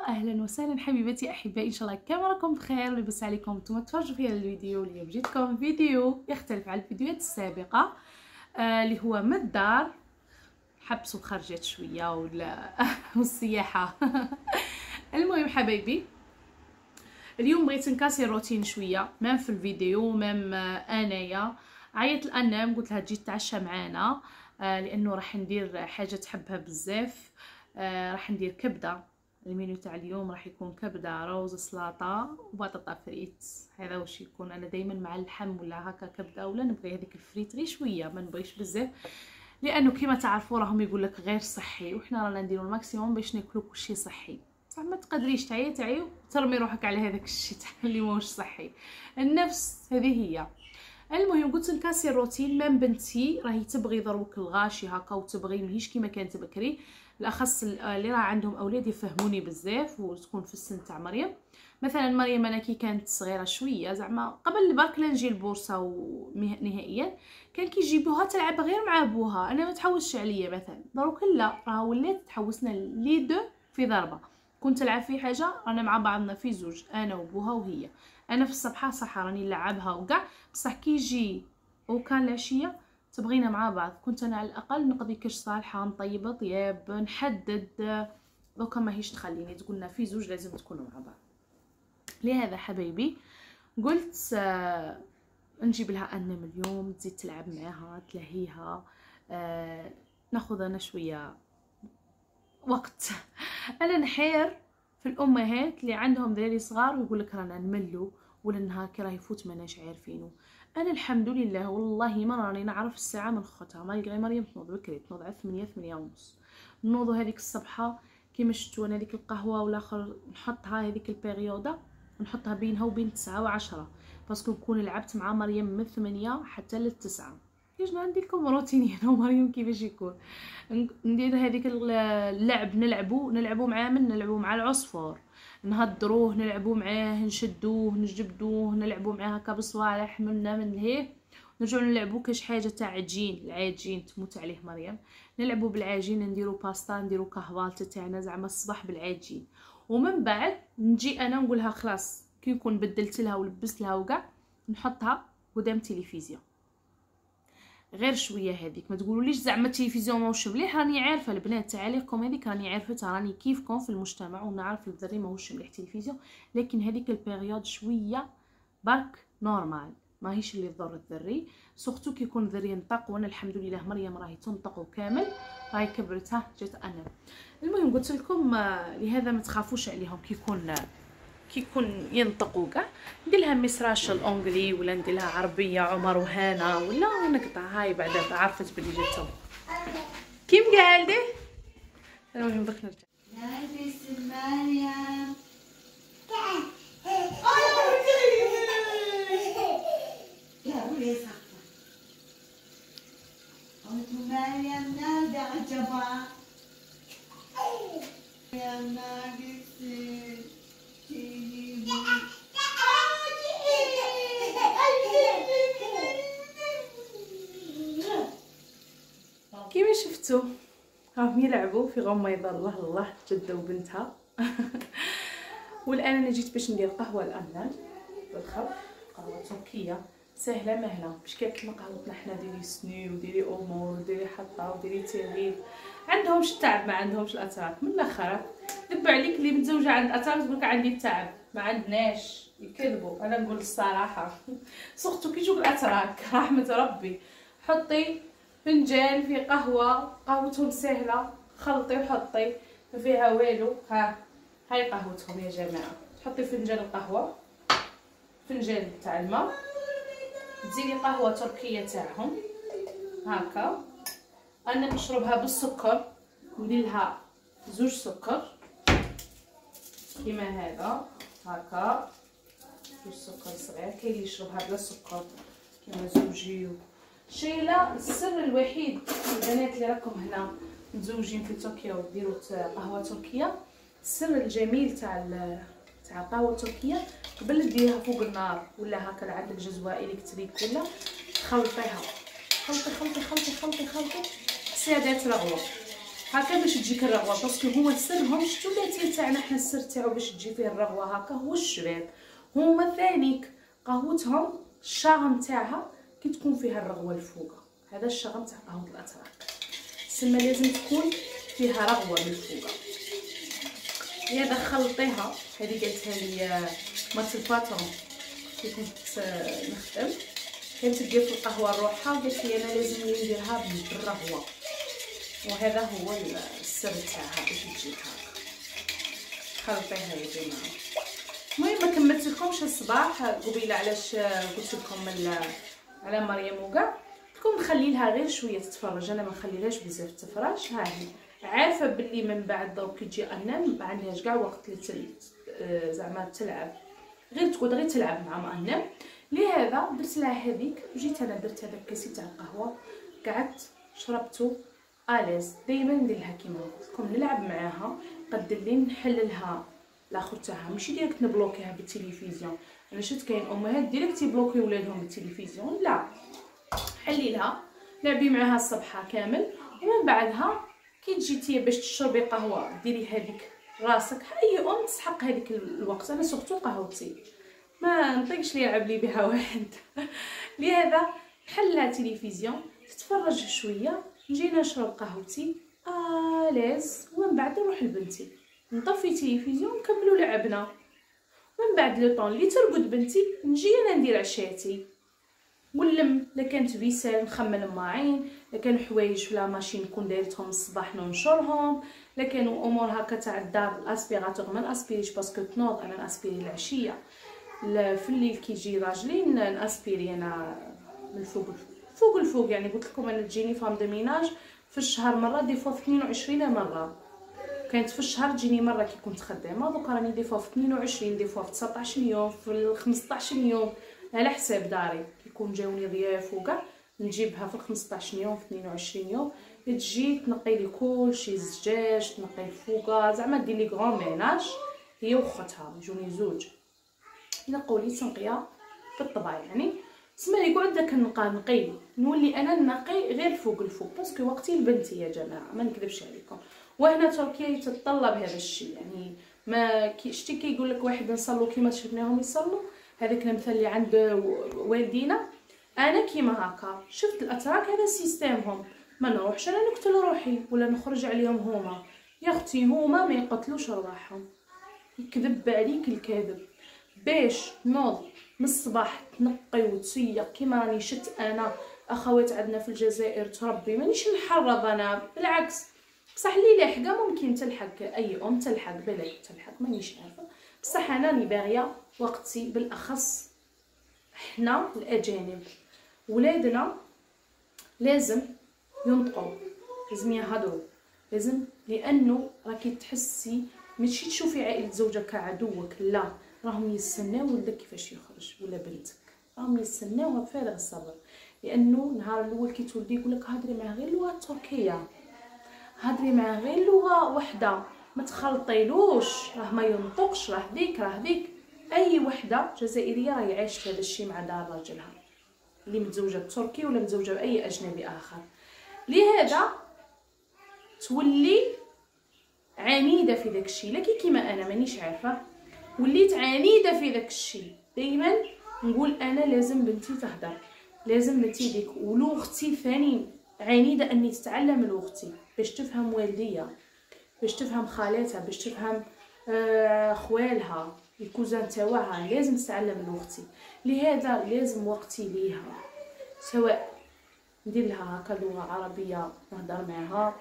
اهلا وسهلا حبيبتي احبائي، ان شاء الله كامل راكم بخير ولبس عليكم نتوما تفرجوا في هذا الفيديو. اليوم جيتكم فيديو يختلف على الفيديوهات السابقه اللي هو من الدار، حبس وخرجت شويه ولا والسياحه. المهم حبايبي، اليوم بغيت نكاسي الروتين شويه، مام في الفيديو مام انايا عيطت لانام قلت لها تجي تتعشى معانا لانه راح ندير حاجه تحبها بزاف. راح ندير كبده. المينو تاع اليوم راح يكون كبده، روز، سلطه وبطاطا فريت. هذا واش يكون. انا دائما مع اللحم ولا هكا كبده، ولا نبغي هذيك الفريت غير شويه، ما نبغيش بزاف لانه كيما تعرفوا راهم يقول لك غير صحي، وحنا رانا نديروا الماكسيموم باش ناكلوا كلشي صحي. صح ما تقدريش تعيي وترمي روحك على هذاك الشيء اللي ماهوش صحي. النفس هذه هي. المهم قلت نكاسي الروتين. مام بنتي راهي تبغي دروك الغاشي هكا، وتبغي ماهيش كيما كانت بكري، بالاخص اللي راه عندهم اولاد يفهموني بزاف وتكون في السن تاع مريم. مثلا مريم انا كي كانت صغيره شويه، زعما قبل برك لا نجي البورصه ونهائيا كان كيجيبوها تلعب غير مع ابوها، انا ما تحوسش عليا. مثلا دروك لا، راه ولات تحوسنا لي دو في ضربه. كنت تلعب في حاجه رانا مع بعضنا في زوج، انا وابوها وهي. انا في الصباح صح راني نلعبها وكاع، بصح كي يجي وكان العشيه تبغينا مع بعض. كنت انا على الاقل نقضي كاش صالحه، نطيب طياب، نحدد. دوكا ماهيش تخليني، تقولنا في زوج لازم تكونوا مع بعض. لهذا حبايبي قلت نجيب لها انم اليوم، تزيد تلعب معاها تلهيها، ناخذ انا شويه وقت. انا نحير في الامهات اللي عندهم دراري صغار ويقول لك رانا نملوا ولا النهار كي راه يفوت ماناش عارفينه. انا الحمد لله والله ما راني نعرف الساعه من خوتها. مالغري مريم تنوض بكري، تنوض على 8 ونص. نوضوا هذيك الصبحه كيما شفتوا انا هذيك القهوه والاخر نحطها هذيك البيريوده، نحطها بينها وبين 9 و10، باسكو نكون لعبت مع مريم من 8 حتى ل 9. كيفاش ندير لكم روتيني انا ومريم كيفاش يكون. ندير هذيك اللعب، نلعبوا معاه، نلعبوا مع العصفور، نهضروه، نلعبوا معاه، نشدوه نجبدوه، نلعبوا معاه هكا بصوالح منا من لهيه. نرجعوا نلعبوا كاش حاجه تاع عجين، العجين تموت عليه مريم. نلعبوا بالعجين، نديروا باستا، نديروا كهوالت تاعنا زعما الصباح بالعجين. ومن بعد نجي انا نقولها خلاص كي نكون بدلت لها ولبست لها وكاع، نحطها قدام التلفزيون غير شويه. هذيك ما تقولوليش زعما التلفزيون ماهوش مليح، راني عارفه البنات تعاليكم هذيك راني عارفتها، راني كيفكم في المجتمع ونعرف الدري ماهوش مليح التلفزيون، لكن هذيك البيريود شويه برك نورمال، ماهيش اللي تضر الذري. سورتو كي يكون الذري ينطق، وانا الحمد لله مريم راهي تنطق كامل، راهي كبرتها جات انا. المهم قلت لكم لهذا ما تخافوش عليهم كي يكون ينطقوا كاع. ندير لها ميسراش الانجلي ولا ندير لها عربيه عمر وهنا ولا نقطع. هاي بعدا عرفت بلي جاتهم كيم قاعده. المهم دوك نرجع. لابس مريم يا ولي صافا مريم نادى عجبا يا نادي كيما شفتوا راهم يلعبوا في غميضه. الله الله جده وبنتها. والان انا جيت باش ندير قهوه الان بالخف، قهوه تركيه سهله مهله، مش كيما قهوتنا حنا. ديري سني وديري امور وديري حطه وديري تيغيب. عندهمش التعب، ما عندهمش الاتراك. من الاخر دب عليك اللي متزوجه عند اتراك تقولك عندي التعب، ما عندناش، يكذبوا. انا نقول الصراحه سورتو كي تجوك الاتراك رحمه ربي. حطي فنجان في قهوتهم سهله، خلطي وحطي ما فيها والو. هاي قهوتهم يا جماعه. تحطي فنجان القهوه، فنجان تاع الماء، تزيدي قهوه تركيه تاعهم هكا. انا نشربها بالسكر، ندير لها 2 سكر كيما هذا هكا والسكر صغير. كاين اللي يشربها بلا سكر كيما زوجي. شايله السر الوحيد البنات اللي راكم هنا متزوجين في تركيا وديروا قهوه تركيه، السر الجميل تاع القهوه التركيه قبل ديرها فوق النار ولا هكا عندك جزوه الكتريك ولا خلطيها خلطي خلطي خلطي خلطي خلطي سادات رغوه هكا باش تجيك الرغوه. باسكو هما سرهم شفتوا الاتاي تاعنا حنا السر تاعو باش تجي فيه الرغوه هكا هو الشراب. هما ثانيك قهوتهم الشارم تاعها كي تكون فيها الرغوه الفوق، هذا الشارم تاع قهوه الاتراك. تسمى لازم تكون فيها رغوه من فوق. هذا خلطيها، هذه قالتها لي مات الباترون كي كنت نخدم، كانت تدير في القهوه روحها وقالت لي انا لازم نديرها بالرغوه، وهذا هو السر تاعها باش تجي هكا. خلطيها يا جماعه. المهم ما كملت لكمش الصباح قبيله علاش قلت لكم على مريم وكاع، تكون نخلي لها غير شويه تتفرج، انا ما نخليلهاش بزاف تفرج. ها هي عارفه باللي من بعد دروك كي تجي انام ما عندهاش كاع وقت زعما تلعب، غير تقعد غير تلعب مع ما انام. لهذا درت لها هذيك، جيت انا درت هذاك كاسي تاع القهوه قعدت شربته اليز. دائما ندير لها كيما قلت لكم نلعب معاها، قد اللي نحللها لاخر تاعها ماشي ديريكت نبلوكيها بالتلفزيون. انا شفت كاين امهات ديريكت يبلوكيو ولادهم بالتلفزيون، لا حلي لها لعبي معاها الصباح كامل، ومن بعدها كي تجي باش تشربي قهوه ديري هذيك راسك. اي ام تسحق هذيك الوقت، انا سورتو قهوتي ما نطيقش لي يلعب لي بها واحد. لهذا نحلها تلفزيون تتفرج شويه، نجي نشرب قهوتي اليز، ومن بعد نروح لبنتي نطفي تلفزيون نكملوا لعبنا. من بعد لو طون اللي ترقد بنتي نجي انا ندير عشاتي ونلم. لا كانت بيسال نخمم الماعين، لا كانوا حوايج في لا ماشين نكون دايرتهم الصباح ننشرهم، لا كانوا امور هكا تاع الدار الاسبيراتور ما ناسبيريش باسكو تنوض انا ناسبيري العشيه. في الليل كي يجي راجلي ناسبيري انا من فوق الفوق. يعني قلت لكم انا تجيني فام دو ميناج في الشهر مره، دي فوا في 22 مره. كانت في الشهر تجيني مره كي كنت خدامه، دوكا راني دي فوا في 22، دي فوا في 19 يوم، في 15 يوم على حساب داري. كيكون جاوني ضياف وكاع نجيبها في 15 يوم في 22 يوم تجي تنقي لي كلشي، الزجاج تنقي الفوقه، زعما دير لي غون ميناج هي وختها يجوني زوج ينقوا لي تنقيه بالطبع. يعني تسمى لي قعد داك نقي نولي انا نقي غير فوق الفوق باسكو وقتي لبنتي يا جماعه ما نكذبش عليكم. وهنا تركيا يتطلب هذا الشيء. يعني ما شتي كيقول لك واحد نصلوا كيما شفناهم يصلوا، هذاك المثل اللي عند والدينا. انا كيما هكا شفت الاتراك هذا سيستمهم، ما نروحش انا نقتل روحي ولا نخرج عليهم هما. يا اختي هما ما يقتلوش رواحهم، يكذب عليك الكذب باش نوض من الصباح تنقي وتسيق كيما راني شت انا. اخوات عندنا في الجزائر تربي مانيش نحرض انا، بالعكس بصح اللي لاحقه ممكن تلحق، اي ام تلحق بلاد تلحق مانيش عارفه، بصح انا راني باغيه وقتي. بالاخص حنا الاجانب ولادنا لازم ينطقوا، لازم يهضروا، لازم، لانه راكي تحسي ماشي تشوفي عائله زوجك كعدوك، لا راهم يستناو ولدك كيفاش يخرج ولا بنتك، راهم يستناوها بفارغ الصبر. لانه نهار الاول كي تولدي يقولك هضري معاه غير اللغه التركيه، هضري معاه غير لغه وحده، ما تخلطيلوش راه ما ينطقش، راه ديك اي وحده جزائريه راهي عاشت هذا الشيء مع دار راجلها اللي متزوجه بتركي ولا متزوجه باي اجنبي اخر. لهذا تولي عنيده في داك الشيء. لكن كيما انا مانيش عارفه وليت عنيده في داك الشيء. دائما نقول انا لازم بنتي تهدر، لازم بنتي ديك ولوختي ثاني عنيده اني تتعلم لوختي باش تفهم والديها، باش تفهم خالاتها، باش تفهم خوالها، الكوزان تاعها، لازم تتعلم لوختي. لهذا لازم وقتي ليها، سواء ندير لها هكا لغه عربيه نهضر معها،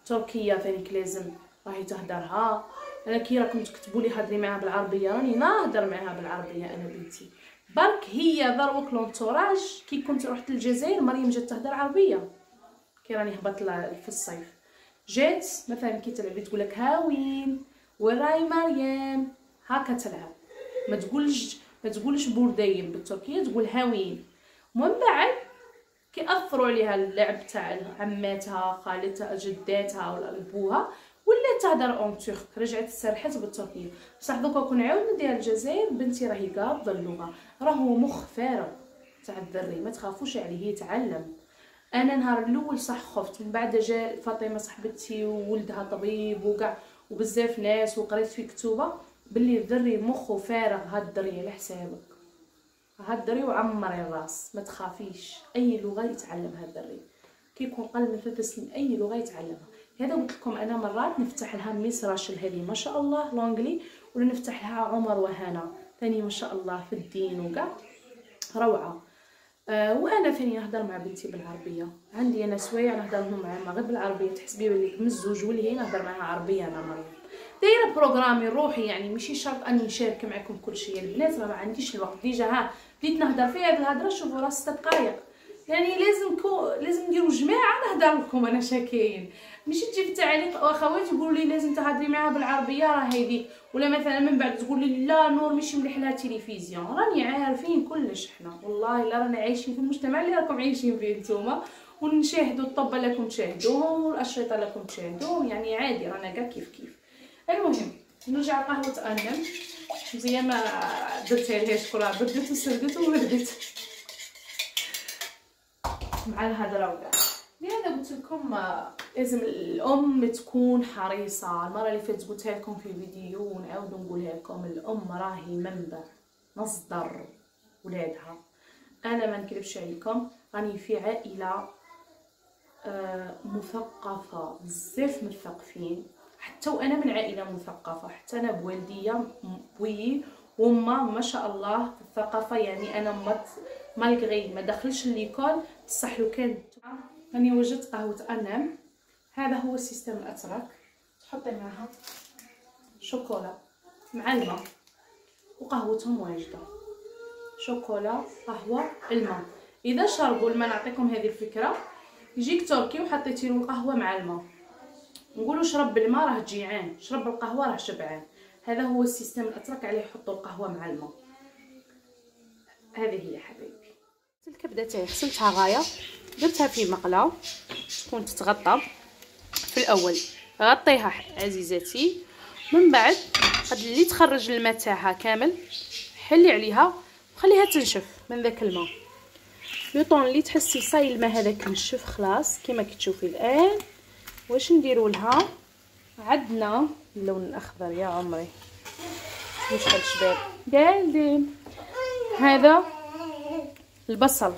تركيه ثانيك لازم راهي تهدرها. انا كي راكم تكتبوا لي هضري معها بالعربيه راني نهضر معها بالعربيه انا بنتي. برك هي دروك لونطوراج كي كنت رحت للجزائر مريم جات تهدر عربيه، كي راني هبط في الصيف جات مثلا كي تلعبي تقول لك هاوين وين راهي مريم، هاكا تلعب. ما تقولش بوردايم بالتركيه، تقول هاوين. ومن بعد كيأثروا عليها اللعب تاع عماتها خالتها جداتها ولا ابوها، ولا تهضر اون ترك، رجعت سرحت بالتركيه. بصح دوكا كون عاود ندير الجزائر، بنتي راهي قابضه اللغه، راهو مخ فارغ تاع الدري، ما تخافوش عليه يتعلم. انا نهار الاول صح خفت، من بعد جا فاطمه صاحبتي وولدها طبيب وكاع وبزاف ناس وقريت في كتوبه باللي الدري مخه فارغ. هاد الدري على حسابك، هاد الدري وعمري الراس، ما تخافيش اي لغه يتعلمها الدري، كي يكون قل من 3 سنين اي لغه يتعلمها. هذا قلت لكم انا مرات نفتح لها ميس راشل هذه ما شاء الله لونجلي، ولا نفتح لها عمر وهنا ثاني ما شاء الله في الدين وكاع روعه. وانا ثاني نهضر مع بنتي بالعربيه، عندي انا سوايع نهضر معاها غير بالعربيه، تحسبي بلي من الزوج والهي نهضر معاها عربيه. انا مريم دايره بروغرامي روحي، يعني ماشي شرط اني نشارك معكم كل شيء. البنات راه ما عنديش الوقت ديجا، ها بديت نهضر في هذه الهضره شوفوا راه 6 دقائق، يعني لازم نديروا جماعه نهضر لكم انا شاكين، ماشي تجي في التعليق واخواتي يقولوا لي لازم تهضري معاها بالعربيه راه هيدي، ولا مثلا من بعد تقول لي لا نور ماشي مليح لها تلفزيون. راني عارفين كلش حنا، والله لا رانا عايشين في المجتمع اللي راكم عايشين فيه نتوما، ونشاهدوا الطب لكم تشاهدوهم والاشرطه لكم تشاهدوهم، يعني عادي رانا كاع كيف كيف. المهم نرجع قهوه انم مزيان، ما درتهالهاش كلها بدت وسردت وردت مع الهضره وكاع. لهذا قلت لكم لازم الام تكون حريصه. المره اللي فاتت قلتها لكم في فيديو ونعاود نقولها لكم، الام راهي منبع مصدر ولادها. انا ما نكذبش عليكم، راني في عائله مثقفه بزاف مثقفين، حتى وانا من عائله مثقفه، حتى انا بوالديه بويي وما ما شاء الله في الثقافه. يعني انا مالغري ما دخلش ليكول، بصح لو كان راني وجدت قهوه انم. هذا هو السيستم الاتراك، تحطي معها شوكولا مع الماء، وقهوتهم واجده، شوكولا قهوه الماء. اذا شربوا الماء، نعطيكم هذه الفكره، يجيك تركي وحطيتي له القهوه مع الماء، نقولوا شرب بالماء راه جيعان، شرب القهوه راه شبعان. هذا هو السيستم الاتراك، عليه يحطوا القهوه مع الماء. هذه هي حبايبي الكبده تاعي، غسلتها غايه، درتها في مقله تكون تتغطى. في الاول غطيها عزيزاتي، من بعد قد اللي تخرج الماء تاعها كامل حلي عليها وخليها تنشف من ذاك الماء. لو طون اللي تحسي صاي الماء هذاك نشف خلاص كيما كتشوفي الان. واش نديروا لها؟ عندنا اللون الاخضر يا عمري، شحال شباب قاعدين. هذا البصل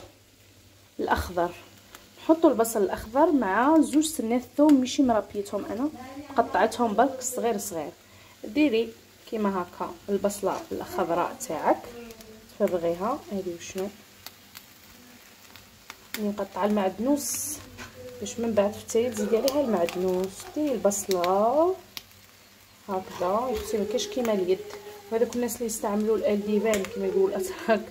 الاخضر، نحطوا البصل الاخضر مع 2 سنات ثوم، ماشي مربيتهم انا، قطعتهم برك صغير صغير. ديري كيما هكا البصله الخضراء تاعك تفرغيها. هذه وشنو نقطع المعدنوس باش من بعد في التالي تزيدي عليها المعدنوس. ديري البصله هكذا يختي مكاش كيما اليد. وهذوك الناس اللي يستعملوا الالديفان كيما يقولوا الاتراك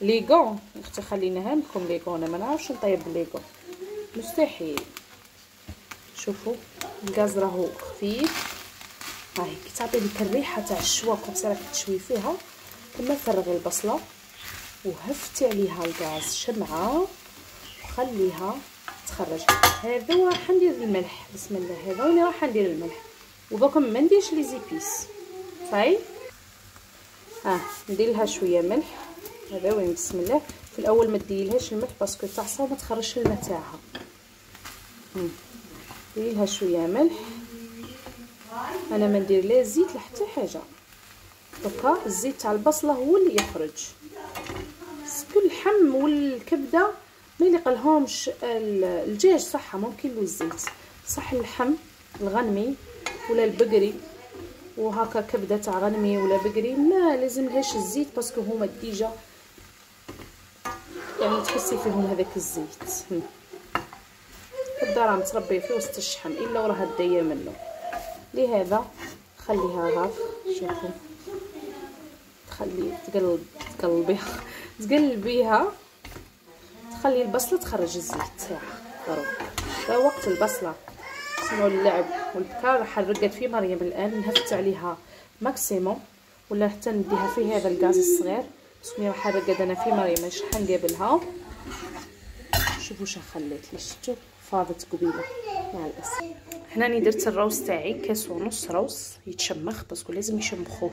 ليغون، اختي خليناها لكم ليغون، انا ما نعرفش نطيب بالليغون مستحيل. شوفوا الغاز راهو خفيف، هاي كي تعطي لك الريحه تاع الشوا كنتي راكي تشوي فيها. ثم فرغي البصله وهفتي عليها الغاز شمعه وخليها تخرج. هذا راح ندير الملح، بسم الله، هذا وين راح ندير الملح، وباكم ما نديرش لي زيبيس صاي. ندير لها شويه ملح، هذا وين بسم الله. في الاول ما ديريلهاش الملح باسكو تعصى وما تخرجش الماء تاعها. ديري لها شويه ملح، انا ما ندير لا زيت لا حتى حاجه، دوكا الزيت تاع البصله هو اللي يخرج. باسكو اللحم والكبده ما يليقلهمش، الدجاج صح ممكن له الزيت، صح اللحم الغنمي ولا البقري وهكا كبده تاع غنمي ولا بقري ما لازم لهاش الزيت، باسكو هما ديجا يعني تحسي فيهم هذاك الزيت. الدار متربيه في وسط الشحم الا وراها دايه منه، لهذا خليها هاك. شوفوا تخلي تقلبيها تخلي البصله تخرج الزيت تاعها ضروري. وقت البصله سمعوا اللعب والبكاء. راح نرقد فيه مريم الان، نهفت عليها ماكسيموم ولا حتى نديها فيه هذا الغاز الصغير. بس ملي راح نرقد انا فيه مريم مش راح نقابلها. شوفوا واش خليت لي، شفتوا فاضت قبيله مع الاسف. هنا راني درت الروز تاعي كاس ونص روز يتشمخ، باسكو لازم يشمخوه.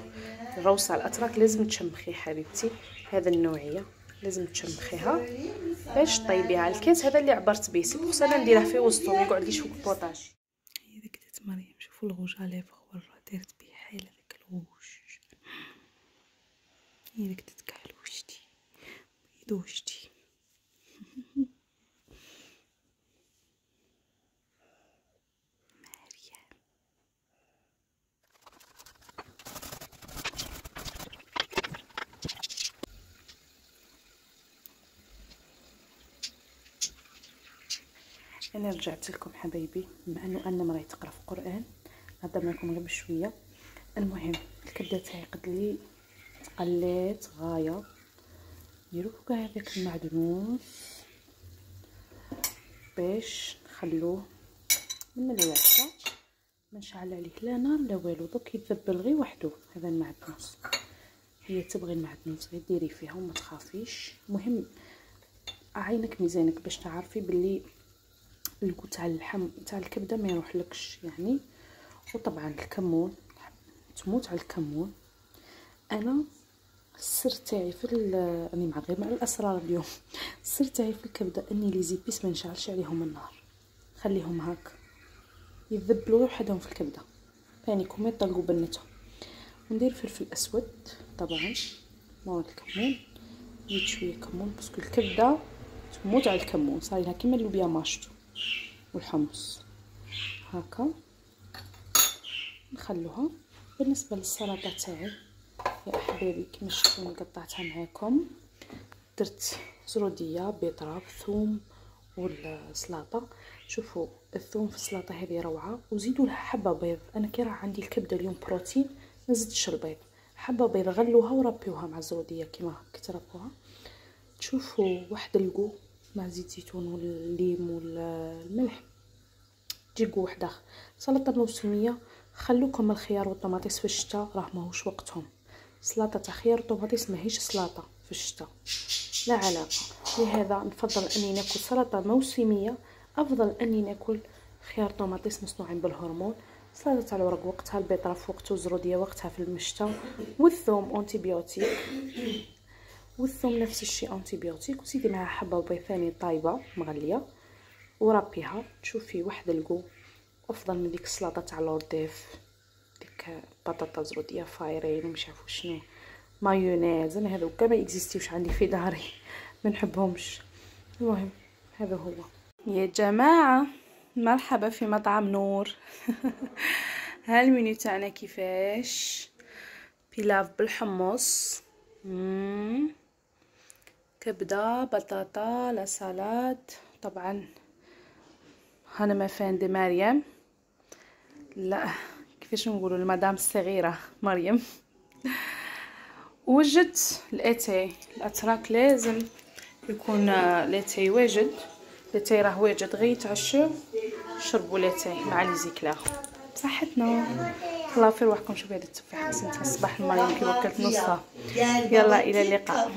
الروز على الاتراك لازم تشمخيه حبيبتي، هذا النوعيه لازم تشمخيها باش طيبيها. الكاس هذا اللي عبرت به سي بوغ انا نديره في وسطهم يقعد لي شوك بوطاج. هي داك دات مريم، شوفوا الغوج على فوق دارت به حاله داك الغوج. هي داك دات كحلوشتي بيضوشتي. انا رجعت لكم حبايبي، بما انه انا مريت تقرا في القران نهضر معكم غير بشويه. المهم الكبده تاعي قد لي تقلات غايه. نديرو كاع هذاك المعدنوس باش نخلوه من الوعكه، ما نشعل عليه لا نار لا والو، دوك يتذبل غير وحده هذا المعدنوس. هي تبغي المعدنوس غير ديري فيها وما تخافيش. المهم عينك ميزانك باش تعرفي باللي الكو تاع اللحم تاع الكبده ما يروحلكش يعني. وطبعا الكمون تموت على الكمون. انا السر تاعي في اني مع غير مع الاسرار اليوم. السر تاعي في الكبده اني لي زيبيس ما نشعلش عليهم النار، خليهم هاك يذبلوا وحدهم في الكبده ثانيكم يطلقوا بنتهم. وندير فلفل اسود طبعا مور الكمون، نزيد شويه كمون باسكو الكبده تموت على الكمون، صاير لها كيما اللوبيا ماشطو والحمص هكا نخلوها. بالنسبه للسلطه تاعي يا احبابي كما شفتوا قطعتها معاكم، درت زروديه بيضراب ثوم والسلطه. شوفوا الثوم في السلطه هذه روعه، وزيدوا لها حبه بيض. انا كي راه عندي الكبده اليوم بروتين ما زدتش البيض، حبه بيض غلوها وربيوها مع الزروديه كيما هكا تربوها. تشوفوا واحد القو مع زيت زيتون والليم والملح تجي قو وحده. سلطه موسميه، خلوكم الخيار والطماطيس في الشتاء راه ماهوش وقتهم. سلطه تاع خيار وطماطيس ماهيش سلطه في الشتاء، لا علاقه. لهذا نفضل اني ناكل سلطه موسميه افضل اني ناكل خيار طماطيس مصنوعين بالهرمون. سلطه تاع الورق وقتها، البيضره في وقته، الزروديه وقتها في الشتاء، والثوم انتيبيوتيك، والثوم نفس الشيء انتيبيوتيك. وزيدي معها حبه بيض ثاني طايبه مغليه وربيها. تشوفي واحد القو افضل من ديك السلطه تاع لورديف، ديك بطاطا زروديه فايرين ومش عارفه شنو مايونيز. انا هذو كاع ما اكزيستيوش عندي في داري، ما نحبهمش. المهم هذا هو يا جماعه. مرحبا في مطعم نور. ها المنيو تاعنا كيفاش: بيلاف بالحمص، كبده، بطاطا، لا سالاد. طبعا هانا ما فان دي مريم، لا كيفاش نقولوا المدام الصغيره مريم. وجدت الاتاي، الاتراك لازم يكون الاتاي واجد. الاتاي راه واجد، غير يتعشوا شربوا الاتاي مع لي زيكلا. صحتنا. الله في روحكم. شوفوا هذه التفاحه سنتها الصباح المريم كي وكلت نصها. يلا الى اللقاء.